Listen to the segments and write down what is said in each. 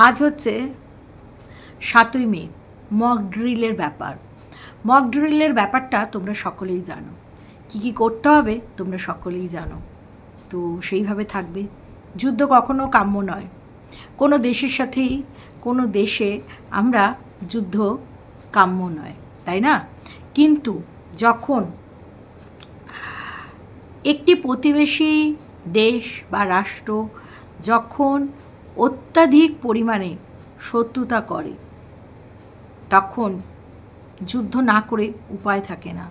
আজ হচ্ছে 7ই মে, মক ড্রিলের ব্যাপার। মক ড্রিলের ব্যাপারটা তোমরা সকলেই জানো, কি কি করতে হবে তোমরা সকলেই জানো। তো সেইভাবে থাকবে। যুদ্ধ কখনো কাম্য নয়, কোনো দেশের সাথেই কোনো দেশে আমরা যুদ্ধ কাম্য নয়, তাই না? কিন্তু যখন একটি প্রতিবেশী দেশ বা রাষ্ট্র যখন অত্যাধিক পরিমাণে শত্রুতা করে, তখন যুদ্ধ না করে উপায় থাকে না।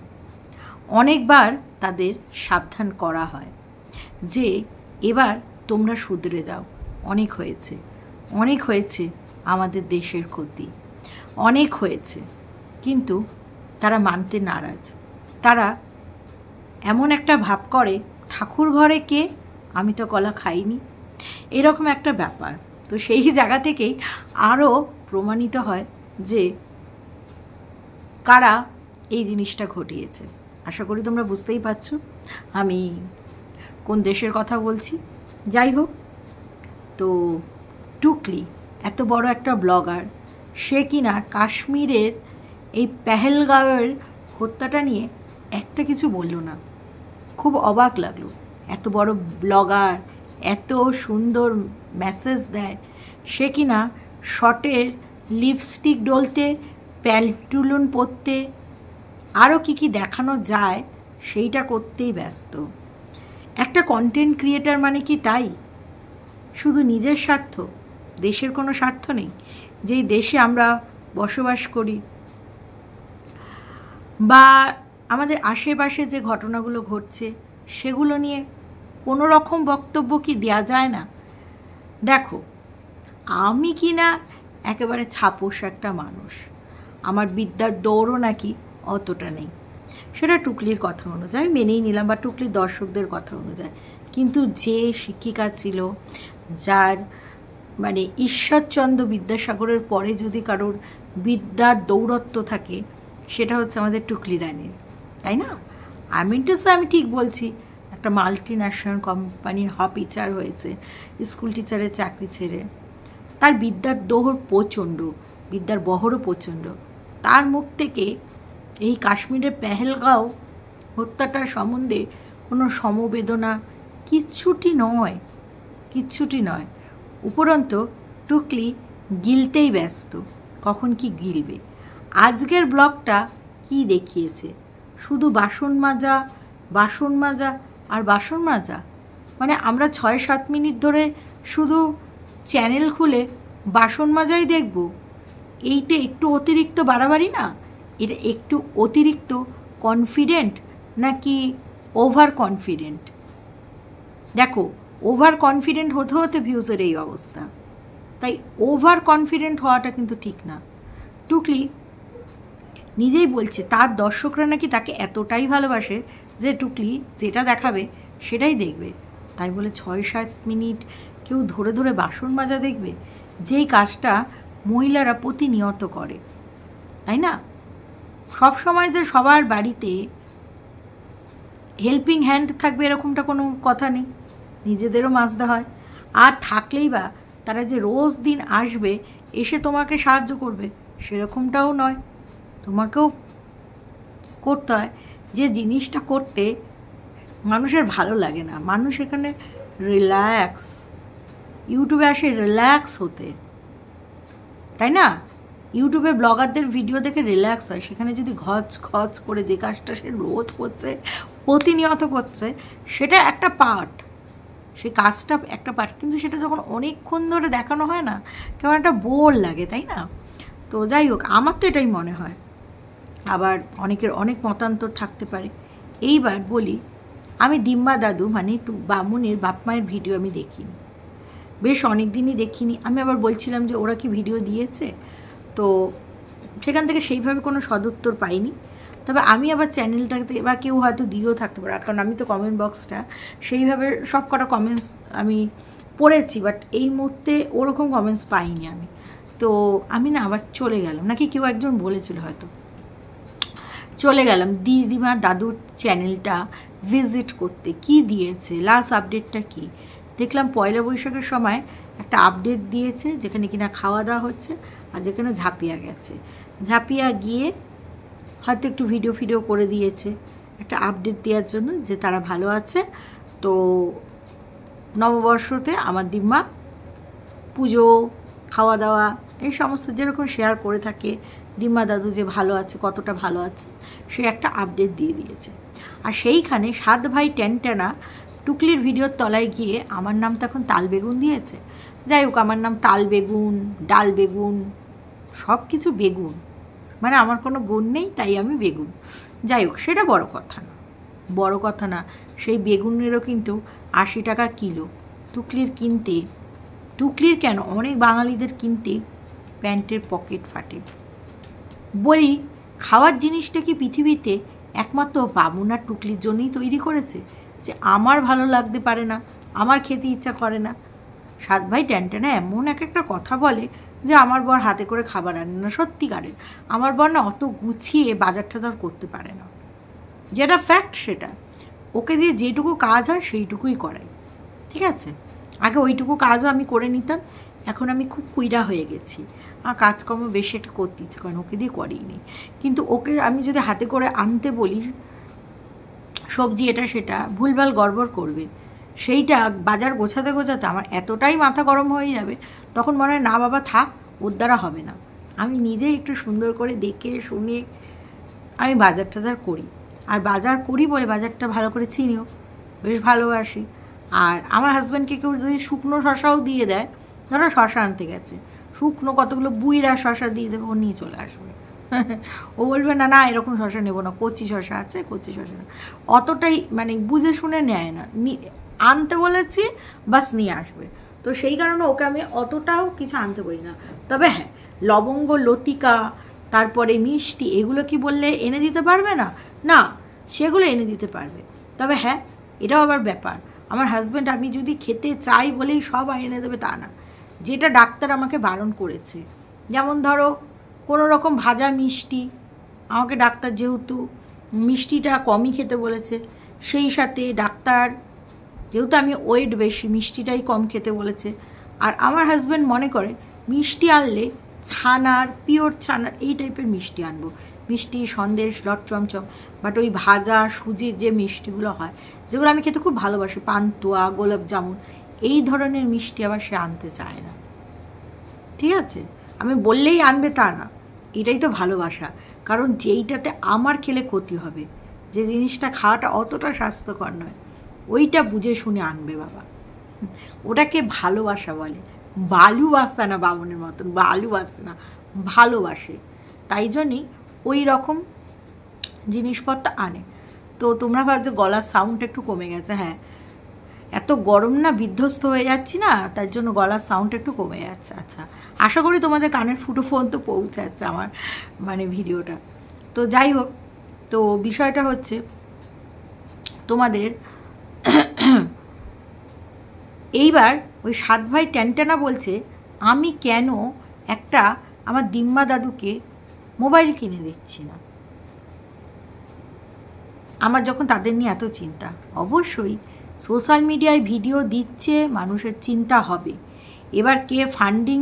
অনেকবার তাদের সাবধান করা হয় যে এবার তোমরা শুধরে যাও, অনেক হয়েছে, অনেক হয়েছে, আমাদের দেশের ক্ষতি অনেক হয়েছে। কিন্তু তারা মানতে নারাজ। তারা এমন একটা ভাব করে, ঠাকুর ঘরে কে, আমি তো কলা খাইনি, এরকম একটা ব্যাপার। তো সেই জায়গা থেকেই আরও প্রমাণিত হয় যে কারা এই জিনিসটা ঘটিয়েছে। আশা করি তোমরা বুঝতেই পারছো আমি কোন দেশের কথা বলছি। যাই হোক, তো টুকলি এত বড় একটা ব্লগার, সে কিনা কাশ্মীরের এই পেহেলগাঁওয়ের হত্যাটা নিয়ে একটা কিছু বলল না। খুব অবাক লাগলো, এত বড় ব্লগার, এত সুন্দর মেসেজ দেয়, সে কিনা শর্টের লিপস্টিক ডলতে, প্যান্টুলুন পরতে, আরও কি কি দেখানো যায় সেইটা করতেই ব্যস্ত। একটা কন্টেন্ট ক্রিয়েটার মানে কি তাই? শুধু নিজের স্বার্থ, দেশের কোনো স্বার্থ নেই? যেই দেশে আমরা বসবাস করি বা আমাদের আশেপাশে যে ঘটনাগুলো ঘটছে সেগুলো নিয়ে কোনো রকম বক্তব্য কি দেওয়া যায় না? দেখো, আমি কি না একেবারে ছাপোষ একটা মানুষ, আমার বিদ্যার দৌড়ও নাকি অতটা নেই, সেটা টুকলির কথা অনুযায়ী আমি মেনেই নিলাম, বা টুকলির দর্শকদের কথা অনুযায়ী। কিন্তু যে শিক্ষিকা ছিল, যার মানে ঈশ্বরচন্দ্র বিদ্যাসাগরের পরে যদি কারোর বিদ্যার দৌরত্ব থাকে, সেটা হচ্ছে আমাদের টুকলি রানীর, তাই না? আমি ঠিক বলছি, একটা মাল্টি ন্যাশনাল কোম্পানির অফিসার হয়েছে, স্কুল টিচারের চাকরি ছেড়ে। তার বিদ্যার দৌড় প্রচণ্ড, বিদ্যার বহরও প্রচণ্ড। তার মুখ থেকে এই কাশ্মীরের পেহেলগাঁও হত্যাটার সম্বন্ধে কোনো সমবেদনা কিচ্ছুটি নয়, কিচ্ছুটি নয়। উপরন্তু টুকলি গিলতেই ব্যস্ত, কখন কি গিলবে। আজকের ব্লগটা কি দেখিয়েছে? শুধু বাসন মাজা, বাসন মাজা আর বাসন মাজা। মানে আমরা 6-7 মিনিট ধরে শুধু চ্যানেল খুলে বাসন মাজাই দেখব। এইটা একটু অতিরিক্ত বাড়াবাড়ি না? এটা একটু অতিরিক্ত কনফিডেন্ট নাকি ওভার কনফিডেন্ট? দেখো, ওভার কনফিডেন্ট হতে হতে ভিউজের এই অবস্থা। তাই ওভার কনফিডেন্ট হওয়াটা কিন্তু ঠিক না। টুকলি নিজেই বলছে তার দর্শকরা নাকি তাকে এতটাই ভালোবাসে যে টুকলি যেটা দেখাবে সেটাই দেখবে। তাই বলে 6-7 মিনিট কেউ ধরে ধরে বাসন মাজা দেখবে, যেই কাজটা মহিলারা প্রতিনিয়ত করে, তাই না? সব সময় যে সবার বাড়িতে হেল্পিং হ্যান্ড থাকবে এরকমটা কোনো কথা নেই, নিজেদেরও মাজতে হয়। আর থাকলেই বা তারা যে রোজ দিন আসবে, এসে তোমাকে সাহায্য করবে, সেরকমটাও নয়, তোমাকেও করতে হয়। যে জিনিসটা করতে মানুষের ভালো লাগে না, মানুষ এখানে রিল্যাক্স, ইউটিউবে আসে রিল্যাক্স হতে, তাই না? ইউটিউবে ব্লগারদের ভিডিও দেখে রিল্যাক্স হয়। সেখানে যদি ঘচ ঘচ করে যে কাজটা সে রোজ করছে, প্রতিনিয়ত করছে, সেটা একটা পার্ট, সেই কাজটা একটা পার্ট। কিন্তু সেটা যখন অনেকক্ষণ ধরে দেখানো হয় না, কেমন একটা বোর লাগে, তাই না? তো যাই হোক, আমার তো এটাই মনে হয়, আবার অনেকের অনেক মতান্তর থাকতে পারে। এইবার বলি, আমি দিম্মা দাদু মানে বামুনের বাপ মায়ের ভিডিও আমি দেখিনি, বেশ অনেক দিনই দেখিনি। আমি আবার বলছিলাম যে ওরা কি ভিডিও দিয়েছে, তো সেখান থেকে সেইভাবে কোনো সদুত্তর পাইনি। তবে আমি আবার চ্যানেলটাতে বা কেউ হয়তো দিয়েও থাকতে পারে, কারণ আমি তো কমেন্ট বক্সটা সেইভাবে সব কটা কমেন্টস আমি পড়েছি, বাট এই মুহূর্তে ওরকম কমেন্টস পাইনি আমি। তো আমি না আবার চলে গেলাম, নাকি কেউ একজন বলেছিল হয়তো, চলে গেলাম দিদিমা দাদুর চ্যানেলটা ভিজিট করতে। কি দিয়েছে, লাস্ট আপডেটটা কি, দেখলাম পয়লা বৈশাখের সময় একটা আপডেট দিয়েছে, যেখানে কিনা খাওয়া দাওয়া হচ্ছে, আর যেখানে ঝাঁপিয়া গেছে। ঝাঁপিয়া গিয়ে হয়তো একটু ভিডিও করে দিয়েছে একটা আপডেট দেওয়ার জন্য যে তারা ভালো আছে। তো নববর্ষতে আমার দিম্মা পুজো, খাওয়া দাওয়া এই সমস্ত যেরকম শেয়ার করে থাকে, দিম্মা দাদু যে ভালো আছে, কতটা ভালো আছে, সে একটা আপডেট দিয়ে দিয়েছে। আর সেইখানে 7 ভাই টেনটেনা টুকলির ভিডিওর তলায় গিয়ে আমার নাম তো এখন তাল বেগুন দিয়েছে। যাই হোক, আমার নাম তাল বেগুন, ডাল বেগুন, সব কিছু বেগুন, মানে আমার কোনো গুণ নেই, তাই আমি বেগুন। যাই হোক, সেটা বড় কথা না, বড় কথা না। সেই বেগুনেরও কিন্তু 80 টাকা কিলো। টুকলির কিনতে, টুকলির কেন, অনেক বাঙালিদের কিনতে প্যান্টের পকেট ফাটে। বলি, খাওয়ার জিনিসটা কি পৃথিবীতে একমাত্র বামুন আর টুকলির জন্যই তৈরি করেছে যে আমার ভালো লাগতে পারে না, আমার খেতে ইচ্ছা করে না? 7 ভাই টেনটেনা এমন একটা কথা বলে যে আমার বর হাতে করে খাবার আনে না। সত্যিকারের আমার বর না অত গুছিয়ে বাজার টাজার করতে পারে না, যেটা ফ্যাক্ট সেটা। ওকে দিয়ে যেটুকু কাজ হয় সেইটুকুই করাই, ঠিক আছে? আগে ওইটুকু কাজও আমি করে নিতাম, এখন আমি খুব কুইরা হয়ে গেছি, আর কাজকর্ম বেশি একটা করতে ইচ্ছে করে না, ওকে দিয়ে করিনি। কিন্তু ওকে আমি যদি হাতে করে আনতে বলি সবজি এটা সেটা, ভুলভাল গড়বড় করবে। সেইটা বাজার গোছাতে গোছাতে আমার এতটাই মাথা গরম হয়ে যাবে, তখন মনে হয় না বাবা থাক, ওর দ্বারা হবে না। আমি নিজেই একটু সুন্দর করে দেখে শুনে আমি বাজার টাজার করি, আর বাজার করি বলে বাজারটা ভালো করে চিনিও, বেশ ভালোবাসি। আর আমার হাজব্যান্ডকে কেউ যদি শুকনো শশাও দিয়ে দেয়, ধরো শশা আনতে গেছে, শুকনো কতগুলো বুইরা শশা দিয়ে দেবে, ও নিয়ে চলে আসবে। ও বলবে না না এরকম শশা নেবো না, কচি শশা আছে, কচি শশা না। অতটাই মানে বুঝে শুনে নেয় না, আনতে বলেছি বাস নিয়ে আসবে। তো সেই কারণে ওকে আমি অতটাও কিছু আনতে বলি না। তবে হ্যাঁ, লবঙ্গ, লতিকা, তারপরে মিষ্টি, এগুলো কি বললে এনে দিতে পারবে না? না, সেগুলো এনে দিতে পারবে। তবে হ্যাঁ, এটাও আবার ব্যাপার, আমার হাজব্যান্ড আমি যদি খেতে চাই বলেই সব এনে দেবে তা না। যেটা ডাক্তার আমাকে বারণ করেছে, যেমন ধরো কোনো রকম ভাজা মিষ্টি, আমাকে ডাক্তার যেহেতু মিষ্টিটা কমই খেতে বলেছে, সেই সাথে ডাক্তার যেহেতু আমি ওয়েট বেশি, মিষ্টিটাই কম খেতে বলেছে। আর আমার হাজব্যান্ড মনে করে মিষ্টি আনলে ছানার, পিওর ছানার এই টাইপের মিষ্টি আনবো, মিষ্টি, সন্দেশ, লট চমচম। বাট ওই ভাজা সুজির যে মিষ্টিগুলো হয়, যেগুলো আমি খেতে খুব ভালোবাসি, পান্তুয়া, গোলাপ জামুন, এই ধরনের মিষ্টি আবার সে আনতে চায় না। ঠিক আছে, আমি বললেই আনবে তা না, এটাই তো ভালোবাসা। কারণ যেইটাতে আমার খেলে ক্ষতি হবে, যে জিনিসটা খাওয়াটা অতটা স্বাস্থ্যকর নয়, ওইটা বুঝে শুনে আনবে বাবা। ওটাকে ভালোবাসা বলে, বালুবাসা না, বামনের মতন বালুবাসা না, ভালোবাসে। তাই জন্যই ওই রকম জিনিসপত্র আনে। তো তোমরা ভাবছো গলার সাউন্ড একটু কমে গেছে। হ্যাঁ, এত গরম না, বিধ্বস্ত হয়ে যাচ্ছি না, তার জন্য গলার সাউন্ড একটু কমে যাচ্ছে। আচ্ছা, আশা করি তোমাদের কানের ফুটো ফোন তো পৌঁছে যাচ্ছে আমার মানে ভিডিওটা। তো যাই হোক, তো বিষয়টা হচ্ছে তোমাদের এইবার ওই 7 ভাই টেনটেনা বলছে আমি কেন একটা আমার দিম্মা দাদুকে মোবাইল কিনে দিচ্ছি না। আমার যখন তাদের নিয়ে এত চিন্তা, অবশ্যই সোশ্যাল মিডিয়ায় ভিডিও দিচ্ছে, মানুষের চিন্তা হবে। এবার কে ফান্ডিং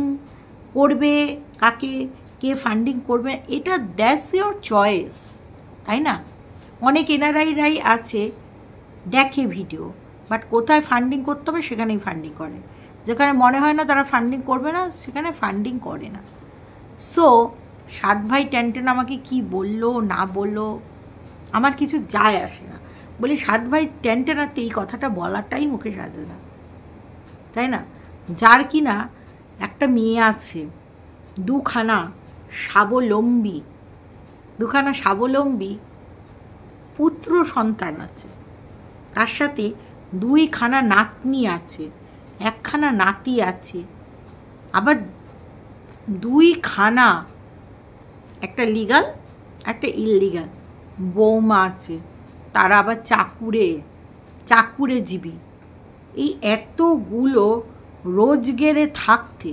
করবে, কাকে কে ফান্ডিং করবে, এটা দ্যাটস ইয়োর চয়েস, তাই না? অনেক এনআরআইরাই আছে দেখে ভিডিও, বাট কোথায় ফান্ডিং করতে হবে সেখানেই ফান্ডিং করে, যেখানে মনে হয় না তারা ফান্ডিং করবে না সেখানে ফান্ডিং করে না। সো 7 ভাই টেনটেনা আমাকে কি বললো না বললো আমার কিছু যায় আসে না। বলি 7 ভাই টেনটেনাতে এই কথাটা বলাটাই মুখে সাজে না, তাই না? যার কিনা একটা মেয়ে আছে, দুখানা স্বাবলম্বী পুত্র সন্তান আছে, তার সাথে 2খানা নাতনি আছে, 1খানা নাতি আছে, আবার 2খানা, একটা লিগাল একটা ইললিগাল বৌমা আছে, তারা আবার চাকুরে জীবী। এই এতগুলো রোজগেরে থাকতে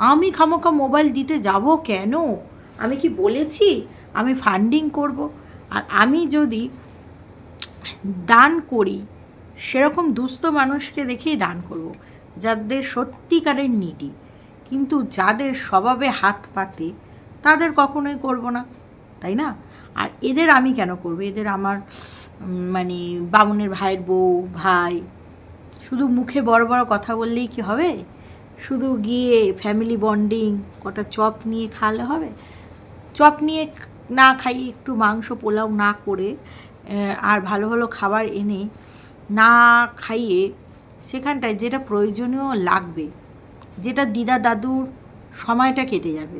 আমি খামোখা মোবাইল দিতে যাব কেন? আমি কি বলেছি আমি ফান্ডিং করব? আর আমি যদি দান করি সেরকম দুস্থ মানুষকে দেখেই দান করব, যাদের সত্যিকারের নিডি। কিন্তু যাদের স্বভাবে হাত পাতে তাদের কখনোই করব না, তাই না? আর এদের আমি কেন করব? এদের আমার মানে বামুনের ভাইয়ের বউ ভাই, শুধু মুখে বড় বড় কথা বললেই কি হবে? শুধু গিয়ে ফ্যামিলি বন্ডিং কটা চপ নিয়ে খাওয়ালে হবে? চপ নিয়ে না খাইয়ে, একটু মাংস পোলাও না করে আর ভালো ভালো খাবার এনে না খাইয়ে, সেখানটায় যেটা প্রয়োজনীয় লাগবে, যেটা দিদা দাদুর সময়টা কেটে যাবে,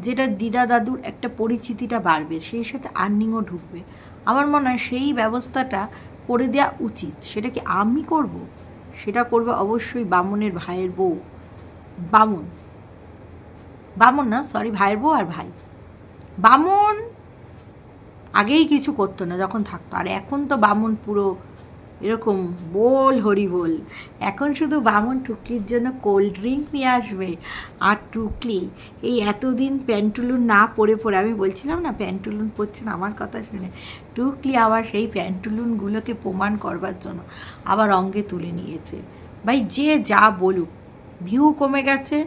যেটা দিদা দাদুর একটা পরিচিতিটা বাড়বে, সেই সাথে আর্নিংও ঢুকবে, আমার মনে হয় সেই ব্যবস্থাটা করে দেওয়া উচিত। সেটা কি আমি করব? সেটা করবে অবশ্যই বামুনের ভাইয়ের বউ, বামুন না, সরি, ভাইয়ের বউ আর ভাই। বামুন আগেই কিছু করতো না যখন থাকতো, আর এখন তো বামুন পুরো এরকম বল হরি বল। এখন শুধু বামুন টুকলির জন্য কোল্ড ড্রিঙ্ক নিয়ে আসবে, আর টুকলি এই এতদিন প্যান্টুলুন না পরে পরে, আমি বলছিলাম না প্যান্টুলুন পরছে না, আমার কথা শুনে টুকলি আবার সেই প্যান্টুলুনগুলোকে প্রমাণ করবার জন্য আবার অঙ্গে তুলে নিয়েছে। ভাই যে যা বলুক, ভিউ কমে গেছে,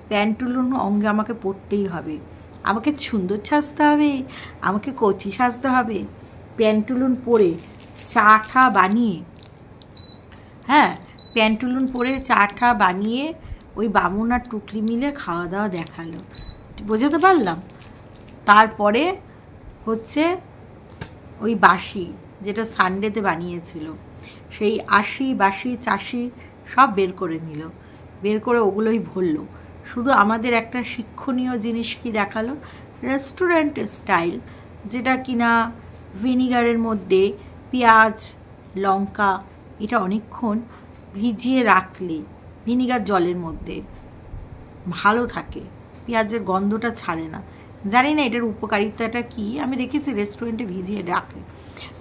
প্যান্টুলুন অঙ্গে আমাকে পরতেই হবে, আমাকে সুন্দর সাজতে হবে, আমাকে কচি সাজতে হবে। প্যান্টুলুন পরে চাটা বানিয়ে, হ্যাঁ প্যান্টুলুন পরে চাটা বানিয়ে ওই বামুন আর টুকলি মিলে খাওয়া দাওয়া দেখালো, বোঝাতে পারলাম? তারপরে হচ্ছে ওই বাসি, যেটা সানডেতে বানিয়েছিল, সেই আশি বাসি চাষি সব বের করে নিল, বের করে ওগুলোই ভরলো। শুধু আমাদের একটা শিক্ষণীয় জিনিস কি দেখালো, রেস্টুরেন্ট স্টাইল, যেটা কিনা ভিনিগারের মধ্যে পেঁয়াজ লঙ্কা এটা অনেকক্ষণ ভিজিয়ে রাখলে ভিনিগার জলের মধ্যে ভালো থাকে, পেঁয়াজের গন্ধটা ছাড়ে না। জানি না এটার উপকারিতাটা কি, আমি দেখেছি রেস্টুরেন্টে ভিজিয়ে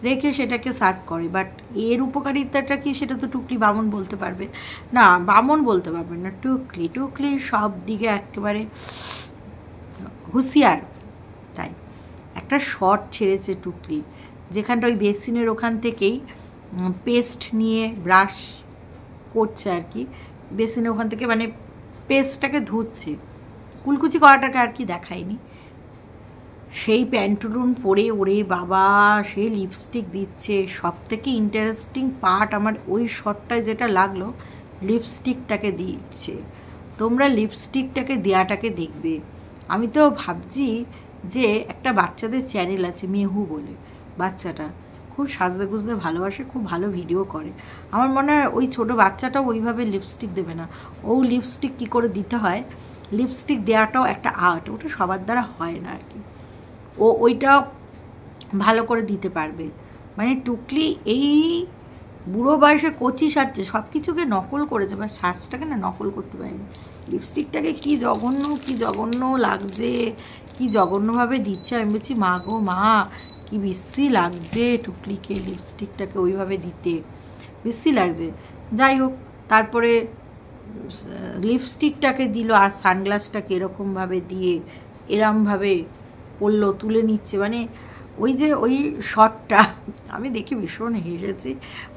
রেখে সেটাকে সার্ভ করে, বাট এর উপকারিতাটা কি সেটা তো টুকলি বামুন বলতে পারবে না, বামুন বলতে পারবে না, টুকলি সব দিকে একেবারে হুঁশিয়ার। তাই একটা শর্ট ছেড়েছে টুকলি, যেখানটা ওই বেসিনের ওখান থেকেই পেস্ট নিয়ে ব্রাশ করছে আর কি, বেসিনের ওখান থেকে মানে পেস্টটাকে ধুচ্ছে, কুলকুচি করাটাকে আর কি দেখায়নি। সেই প্যান্টুলুন পরে ওরে বাবা সে লিপস্টিক দিচ্ছে। সব থেকে ইন্টারেস্টিং পার্ট আমার ওই শটটায় যেটা লাগলো, লিপস্টিকটাকে দিচ্ছে। তোমরা লিপস্টিকটাকে দেওয়াটাকে দেখবে। আমি তো ভাবছি যে একটা বাচ্চাদের চ্যানেল আছে মেহু বলে, বাচ্চাটা খুব সাজতে গুজতে ভালোবাসে, খুব ভালো ভিডিও করে। আমার মনে হয় ওই ছোটো বাচ্চাটাও ওইভাবে লিপস্টিক দেবে না, ও লিপস্টিক কী করে দিতে হয়, লিপস্টিক দেওয়াটাও একটা আর্ট, ওটা সবার দ্বারা হয় না আর কি, ও ওইটাও ভালো করে দিতে পারবে। মানে টুকলি এই বুড়ো বয়সে কচি সাজছে, সব কিছুকে নকল করেছে, বা সাজটাকে না নকল করতে পারেনি, লিপস্টিকটাকে কি জঘন্য লাগছে, কি জঘন্যভাবে দিচ্ছে। আমি বলছি মা গো মা, কি বিশ্রী লাগছে টুকলিকে লিপস্টিকটাকে ওইভাবে দিতে, বিশ্রী লাগছে। যাই হোক, তারপরে লিপস্টিকটাকে দিল আর সানগ্লাসটাকে এরকমভাবে দিয়ে এরমভাবে পড়লো, তুলে নিচ্ছে, মানে ওই যে ওই শটটা আমি দেখে ভীষণ হেসেছি,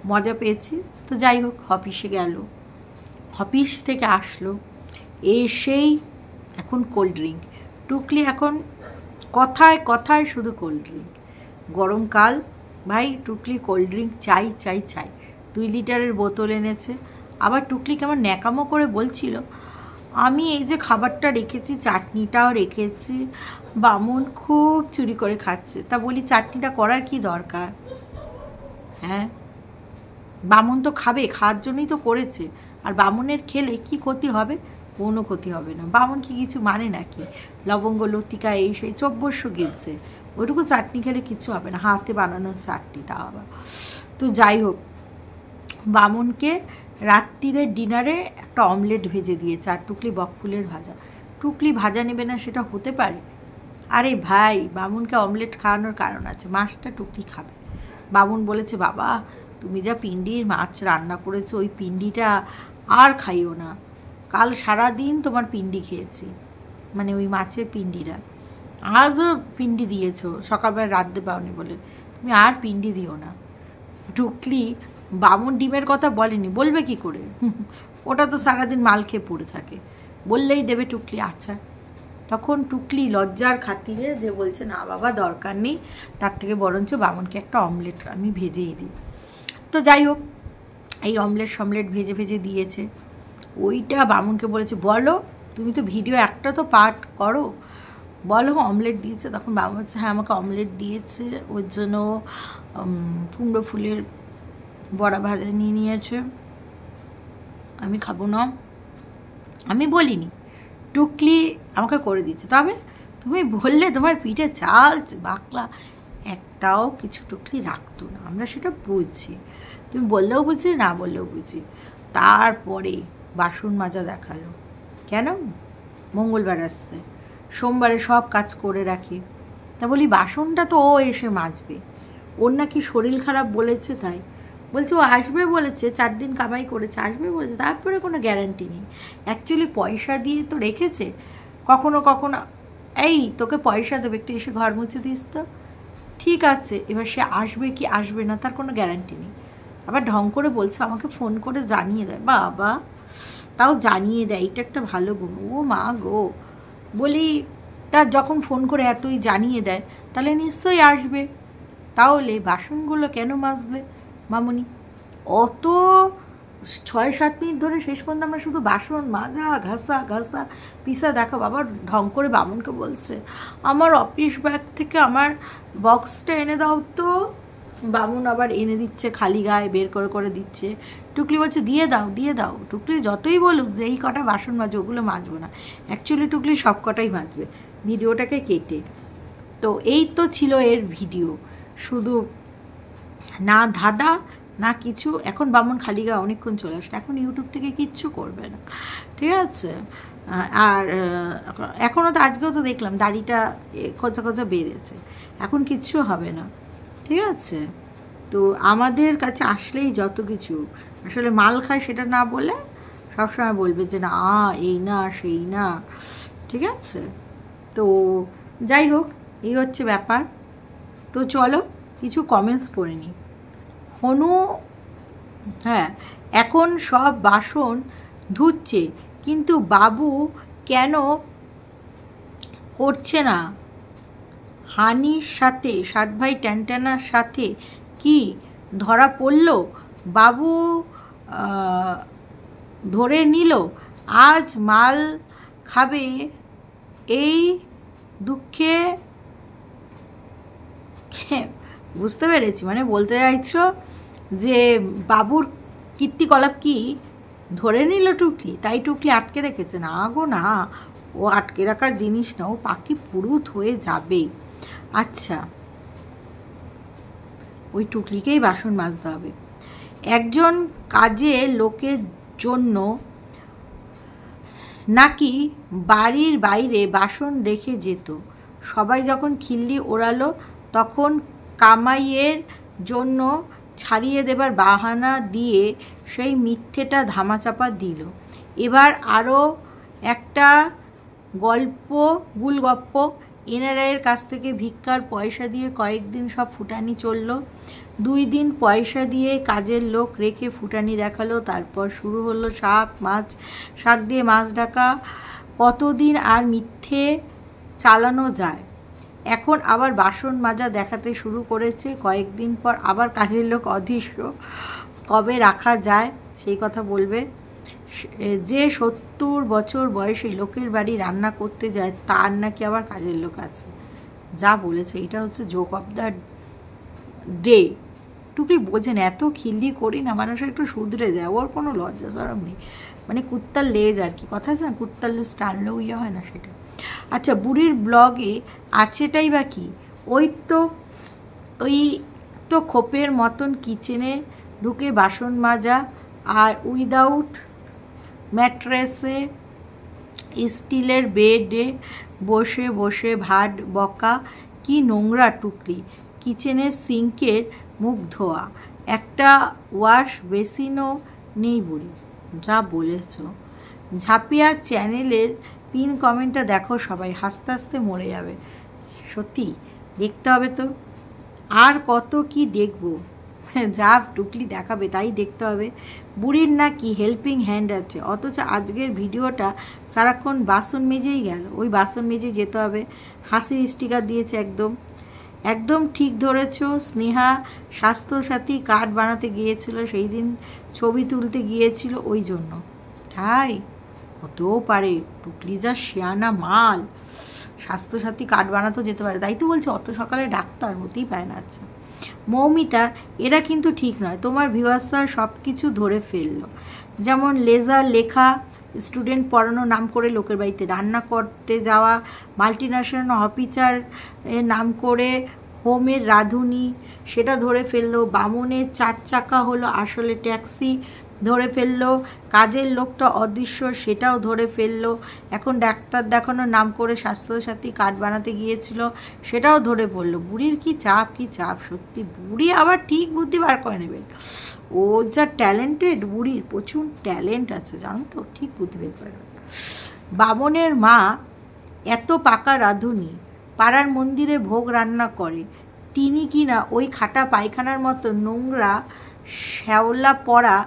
মজা পেয়েছি। তো যাই হোক, অফিসে গেল, অফিস থেকে আসলো, এসেই এখন কোল্ড ড্রিঙ্ক, টুকলি এখন কথায় কথায় শুধু কোল্ড ড্রিঙ্ক। গরমকাল ভাই, টুকলি কোল্ড ড্রিঙ্ক চাই চাই চাই, 2 লিটারের বোতল এনেছে। আবার টুকলি কেমন ন্যাকামো করে বলছিল, আমি এই যে খাবারটা রেখেছি, চাটনিটাও রেখেছি, বামুন খুব চুরি করে খাচ্ছে। তা বলি চাটনিটা করার কি দরকার? হ্যাঁ, বামুন তো খাবে, খাওয়ার জন্যই তো করেছে। আর বামুনের খেলে কি ক্ষতি হবে? কোনো ক্ষতি হবে না। বামুন কি কিছু মানে নাকি? লবঙ্গ লতিকা এই সেই 2400 গেছে, ওইটুকু চাটনি খেলে কিছু হবে না, হাতে বানানো চাটনি তা আবার। তো যাই হোক, বামুনকে রাত্রিরের ডিনারে একটা অমলেট ভেজে দিয়েছে, আর টুকলি বকফুলের ভাজা। টুকলি ভাজা নেবে না সেটা হতে পারে? আরে ভাই, বামুনকে অমলেট খাওয়ানোর কারণ আছে, মাছটা টুকলি খাবে। বামুন বলেছে বাবা তুমি যা পিন্ডির মাছ রান্না করেছো, ওই পিন্ডিটা আর খাইও না, কাল সারাদিন তোমার পিন্ডি খেয়েছি, মানে ওই মাছের পিন্ডিটা, আজও পিন্ডি দিয়েছো, সকালবেলা রাঁধতে পাওনি বলে, তুমি আর পিন্ডি দিও না। টুকলি বামন ডিমের কথা বলেনি, বলবে কি করে? ওটা তো সারাদিন মাল খেয়ে পড়ে থাকে, বললেই দেবে টুকলি আচ্ছা। তখন টুকলি লজ্জার খাতিরে যে বলছে না বাবা দরকার নেই, তার থেকে বরঞ্চ বামনকে একটা অমলেট আমি ভেজেই দিই। তো যাই হোক, এই অমলেট ভেজে ভেজে দিয়েছে। ওইটা বামনকে বলেছে বলো, তুমি তো ভিডিও একটা তো পার্ট করো, বলো অমলেট দিয়েছে। তখন বামন বলছে হ্যাঁ আমাকে অমলেট দিয়েছে, ওর জন্য কুমড়ো ফুলের বড়া ভাজা নিয়ে নিয়েছে, আমি খাবো না। আমি বলিনি, টুকলি আমাকে করে দিচ্ছে। তবে তুমি বললে তোমার পিঠে চাল বাকলা, একটাও কিছু টুকলি রাখতো না, আমরা সেটা বুঝছি, তুমি বললেও বুঝি না বললেও বুঝি। তারপরে বাসন মাজা দেখালো, কেন? মঙ্গলবার আসছে, সোমবারে সব কাজ করে রাখি, তা বলি বাসনটা তো ও এসে মাজবে, ওর নাকি শরীর খারাপ বলেছে, তাই বলছে ও আসবে বলেছে, 4 দিন কামাই করেছে, আসবে বলেছে, তারপরে কোনো গ্যারান্টি নেই। অ্যাকচুয়ালি পয়সা দিয়ে তো রেখেছে, কখনো কখনো এই তোকে পয়সা দেবে একটু এসে ঘর মুছে দিস তো, ঠিক আছে, এবার সে আসবে কি আসবে না তার কোনো গ্যারান্টি নেই। আবার ঢং করে বলছে আমাকে ফোন করে জানিয়ে দেয়, বাবা তাও জানিয়ে দেয়, এটা একটা ভালো গুণ। ও মা গো, বলি তার যখন ফোন করে এতই জানিয়ে দেয় তাহলে নিশ্চয়ই আসবে, তাহলে বাসনগুলো কেন মাজলে মামুনি? অত 6-7 মিনিট ধরে শেষ পর্যন্ত আমরা শুধু বাসন মাজা ঘাসা পিসা দেখো। বাবা ঢং করে বামনকে বলছে আমার অফিস ব্যাগ থেকে আমার বক্সটা এনে দাও তো। বামন আবার এনে দিচ্ছে, খালি গায়ে বের করে করে দিচ্ছে। টুকলি বলছে দিয়ে দাও। টুকলি যতই বলুক যে এই কটা বাসন মাজো, ওগুলো মাজবো না। অ্যাকচুয়ালি টুকলি সব কটাই মাজবে, ভিডিওটাকে কেটে। তো এই তো ছিল এর ভিডিও, শুধু না ধাঁধা না কিছু। এখন বামন খালি গায়ে অনেকক্ষণ চলে আসছে, এখন ইউটিউব থেকে কিচ্ছু করবে না, ঠিক আছে? আর এখনও তো আজকেও তো দেখলাম দাড়িটা খোঁচা বেড়েছে, এখন কিচ্ছু হবে না, ঠিক আছে? তো আমাদের কাছে আসলেই যত কিছু আসলে মাল খায় সেটা না বলে সবসময় বলবে যে না এই না সেই না, ঠিক আছে? তো যাই হোক, এই হচ্ছে ব্যাপার। তো চলো কিছু কমেন্টস পড়ে নিই। হনু হ্যাঁ এখন সব বাসন ধুচ্ছে, কিন্তু বাবু কেন করছে না? হানির সাথে 7 ভাই ট্যানট্যানার সাথে কি ধরা পড়ল? বাবু ধরে নিল আজ মাল খাবে, এই দুঃখে। বুঝতে পেরেছি, মানে বলতে চাইছো যে বাবুর কীর্তিকলাপ কি ধরে নিল টুকলি, তাই টুকলি আটকে রেখেছে? না গো না, ও আটকে রাখার জিনিস না, ও পাখি পুরুত হয়ে যাবে। আচ্ছা, ওই টুকলিকেই বাসন মাজতে হবে। একজন কাজে লোকের জন্য নাকি বাড়ির বাইরে বাসন রেখে যেত, সবাই যখন খিল্লি ওড়ালো তখন কামাইয়ের জন্য ছাড়িয়ে দেবার বাহানা দিয়ে সেই মিথ্যেটা ধামাচাপা দিল। এবার আরও একটা গুলগপ্প, এনআরআইয়ের কাছ থেকে ভিক্ষার পয়সা দিয়ে কয়েকদিন সব ফুটানি চলল। 2 দিন পয়সা দিয়ে কাজের লোক রেখে ফুটানি দেখালো, তারপর শুরু হলো শাক দিয়ে মাছ ঢাকা। কতদিন আর মিথ্যে চালানো যায়? এখন আবার বাসন মাজা দেখাতে শুরু করেছে, কয়েকদিন পর আবার কাজের লোক অদৃশ্য। কবে রাখা যায় সেই কথা বলবে। যে 70 বছর বয়সে লোকের বাড়ি রান্না করতে যায় তার নাকি আবার কাজের লোক আছে। যা বলেছে, এটা হচ্ছে জোক অফ দ্য ডে। টুকলি বোঝেন, এত খিল্লি করি না, মানুষ একটু শুধরে যায়, ওর কোনো লজ্জা শরম নেই, মানে কুত্তার লেজ আর কি, কথা আছে না, কুত্তার লেজ টানলেও ইয়ে হয় না সেটা। আচ্ছা, বুড়ির ব্লগে আছেটাই বা কি? ওই তো খোপের মতন কিচেনে ঢুকে বাসন মাজা, আর উইদাউট ম্যাট্রেসে স্টিলের বেডে বসে বসে ভাত বকা। কি নোংরা টুকলি! কিচেনের সিঙ্কের মুখ ধোয়া, একটা ওয়াশ বেসিনও নেই বুড়ি। যা বলেছ। ঝাঁপিয়া চ্যানেলের পিন কমেন্টটা দেখো সবাই, হাসতে হাসতে মরে যাবে। সত্যি দেখতে হবে তো, আর কত কি দেখব। যা টুকলি দেখাবে তাই দেখতে হবে। বুড়ির নাকি হেল্পিং হ্যান্ড আছে, অথচ আজকের ভিডিওটা সারাক্ষণ বাসন মেজেই গেল। ওই বাসন মেজে যেতে হবে। হাসির স্টিকার দিয়েছে। একদম একদম ঠিক ধরেছ। স্নেহা স্বাস্থ্যসাথী কার্ড বানাতে গিয়েছিল, সেই দিন ছবি তুলতে গিয়েছিল ওই জন্য। তাই হতেও পারে, টুকলি যা শিয়ানা মাল, স্বাস্থ্যসাথী কার্ড বানাতেও যেতে পারে। তাই তো বলছে অত সকালে ডাক্তার হতেই পারে না। আচ্ছা মৌমিতা, এরা কিন্তু ঠিক নয়। তোমার ভিউয়ার্সরা সব কিছু ধরে ফেললো, যেমন লেজার লেখা, স্টুডেন্ট পড়ানো নাম করে লোকের বাড়িতে রান্না করতে যাওয়া, মাল্টিন্যাশনাল অফিসার নাম করে হোমের রাঁধুনি, সেটা ধরে ফেললো। বামনের 4 চাকা হলো আসলে ট্যাক্সি, ধরে ফেললো। কাজের লোকটা অদৃশ্য, সেটাও ধরে ফেললো। এখন ডাক্তার দেখানোর নাম করে স্বাস্থ্যসাথী কার্ড বানাতে গিয়েছিল, সেটাও ধরে পড়লো। বুড়ির কি চাপ, কি চাপ সত্যি। বুড়ি আবার ঠিক বুদ্ধি বার করে নেবে। ও যা ট্যালেন্টেড, বুড়ির প্রচুর ট্যালেন্ট আছে জানো তো, ঠিক বুদ্ধি বের করে নেবে। বামনের মা এত পাকা রাঁধুনি, পাড়ার মন্দিরে ভোগ রান্না করে, তিনি কিনা ওই খাটা পায়খানার মতো নোংরা শ্যাওলা পড়া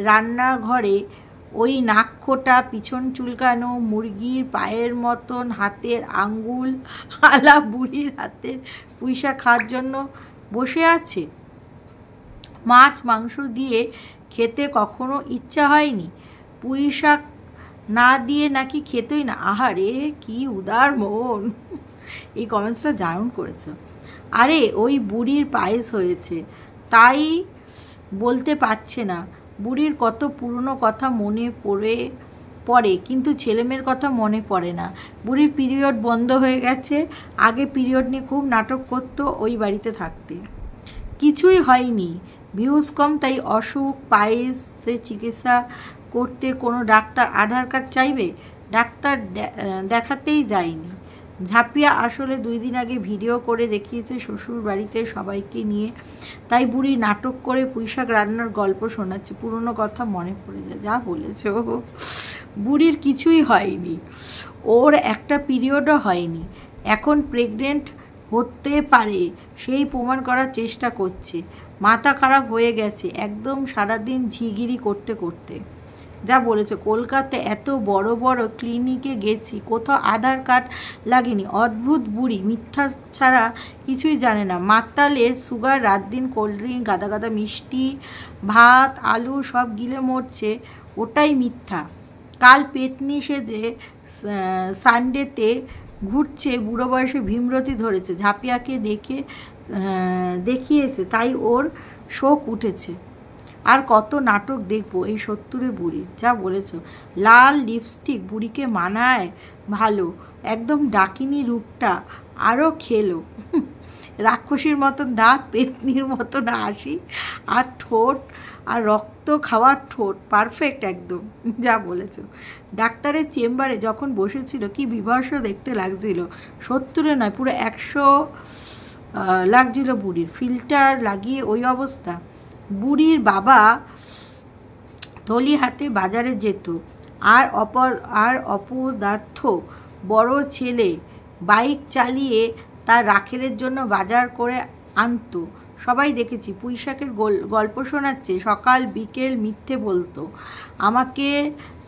রান্নাঘরে ওই নাকখোটা, পিছন চুলকানো, মুরগির পায়ের মতন হাতের আঙ্গুল আলা বুড়ির হাতের পুঁইশাক খাওয়ার জন্য বসে আছে। মাছ মাংস দিয়ে খেতে কখনো ইচ্ছা হয়নি, পুঁইশাক না দিয়ে নাকি খেতই না। আহারে কি উদার মন। এই কমেন্টসটা দারুণ করেছে। আরে ওই বুড়ির পায়েস হয়েছে তাই বলতে পারছে না। বুড়ির কত পুরনো কথা মনে পড়ে, কিন্তু ছেলেমেয়ের কথা মনে পড়ে না। বুড়ির পিরিয়ড বন্ধ হয়ে গেছে, আগে পিরিয়ড নিয়ে খুব নাটক করতো ওই বাড়িতে থাকতে। কিছুই হয়নি, ভিউজ কম, তাই অসুখ পায়েসে চিকিৎসা করতে কোনো ডাক্তার আধার কার্ড চাইবে? ডাক্তার দেখাতেই যায়নি। ঝাঁপিয়া আসলে 2 দিন আগে ভিডিও করে দেখিয়েছে শ্বশুর বাড়িতে সবাইকে নিয়ে, তাই বুড়ি নাটক করে পুঁইশাক রান্নার গল্প শোনাচ্ছে। পুরনো কথা মনে পড়ে যায়। যা বলেছে ও, বুড়ির কিছুই হয়নি, ওর একটা পিরিয়ডও হয়নি। এখন প্রেগনেন্ট হতে পারে সেই প্রমাণ করার চেষ্টা করছে। মাথা খারাপ হয়ে গেছে একদম, সারাদিন ঝিগিরি করতে করতে। যা বলেছে, কলকাতায় এত বড় বড় ক্লিনিকে গেছি, কোথাও আধার কার্ড লাগেনি। অদ্ভুত বুড়ি, মিথ্যা ছাড়া কিছুই জানে না। মাতালে সুগার, রাত দিন কোল্ড ড্রিঙ্ক, গাদা গাদা মিষ্টি, ভাত আলু সব গিলে মরছে, ওটাই মিথ্যা। কাল পেতনি সেজে সানডেতে ঘুরছে, বুড়ো বয়সে ভীমরতি ধরেছে, ঝাঁপিয়াকে দেখিয়েছে, তাই ওর শোক উঠেছে। আর কত নাটক দেখবো এই 70-এ বুড়ির। যা বলেছ, লাল লিপস্টিক বুড়িকে মানায় ভালো, একদম ডাকিনী রূপটা আরও খেলো। রাক্ষসীর মতন দাঁত, পেতনির মতন হাসি, আর ঠোঁট, আর রক্ত খাওয়ার ঠোঁট, পারফেক্ট একদম। যা বলেছ। ডাক্তারের চেম্বারে যখন বসেছিল কি বিভৎস দেখতে লাগছিল। 70-এ নয়, পুরো 100 লাগছিল বুড়ির। ফিল্টার লাগিয়ে ওই অবস্থা। বুড়ির বাবা থলি হাতে বাজারে যেত, আর অপদার্থ বড় ছেলে বাইক চালিয়ে তার রাখেলের জন্য বাজার করে আনতো। সবাই দেখেছি। পুঁইশাকের গল্প শোনাচ্ছে, সকাল বিকেল মিথ্যে বলতো। আমাকে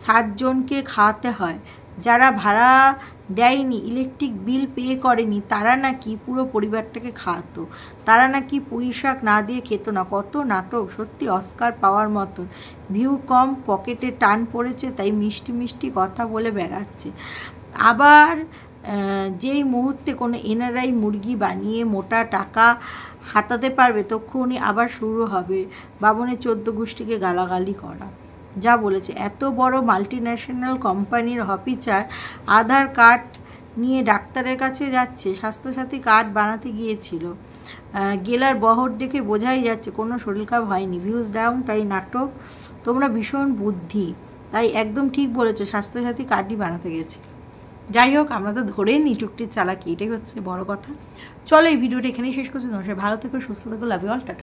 7 জনকে খাওয়াতে হয়। যারা ভাড়া দেয়নি, ইলেকট্রিক বিল পে করেনি, তারা নাকি পুরো পরিবারটাকে খাওয়াতো। তারা নাকি পুঁইশাক না দিয়ে খেত না। কত নাটক, সত্যি অস্কার পাওয়ার মতন। ভিউ কম, পকেটে টান পড়েছে, তাই মিষ্টি মিষ্টি কথা বলে বেড়াচ্ছে। আবার যেই মুহূর্তে কোনো এনআরআই মুরগি বানিয়ে মোটা টাকা হাতাতে পারবে, তখনই আবার শুরু হবে বামনের 14 গোষ্ঠীকে গালাগালি করা। যা বলেছে, এত বড় মাল্টিন্যাশনাল কোম্পানির অফিসার আধার কার্ড নিয়ে ডাক্তারের কাছে যাচ্ছে, স্বাস্থ্যসাথী কার্ড বানাতে গিয়েছিল। গেলার বহর দেখে বোঝাই যাচ্ছে কোনো শরীর খারাপ হয়নি। ভিউজ ডাউন, তাই নাটক। তোমরা ভীষণ বুদ্ধি, তাই একদম ঠিক বলেছো, স্বাস্থ্যসাথী কার্ডই বানাতে গেছে। যাই হোক, আমরা তো ধরে নিই টুকটির চালাকি, এটাই হচ্ছে বড় কথা। চলো এই ভিডিওটা এখানেই শেষ করছি। তোমার ভালো থেকো, সুস্থ থেকো, লাভ ইউ অল, টাটা।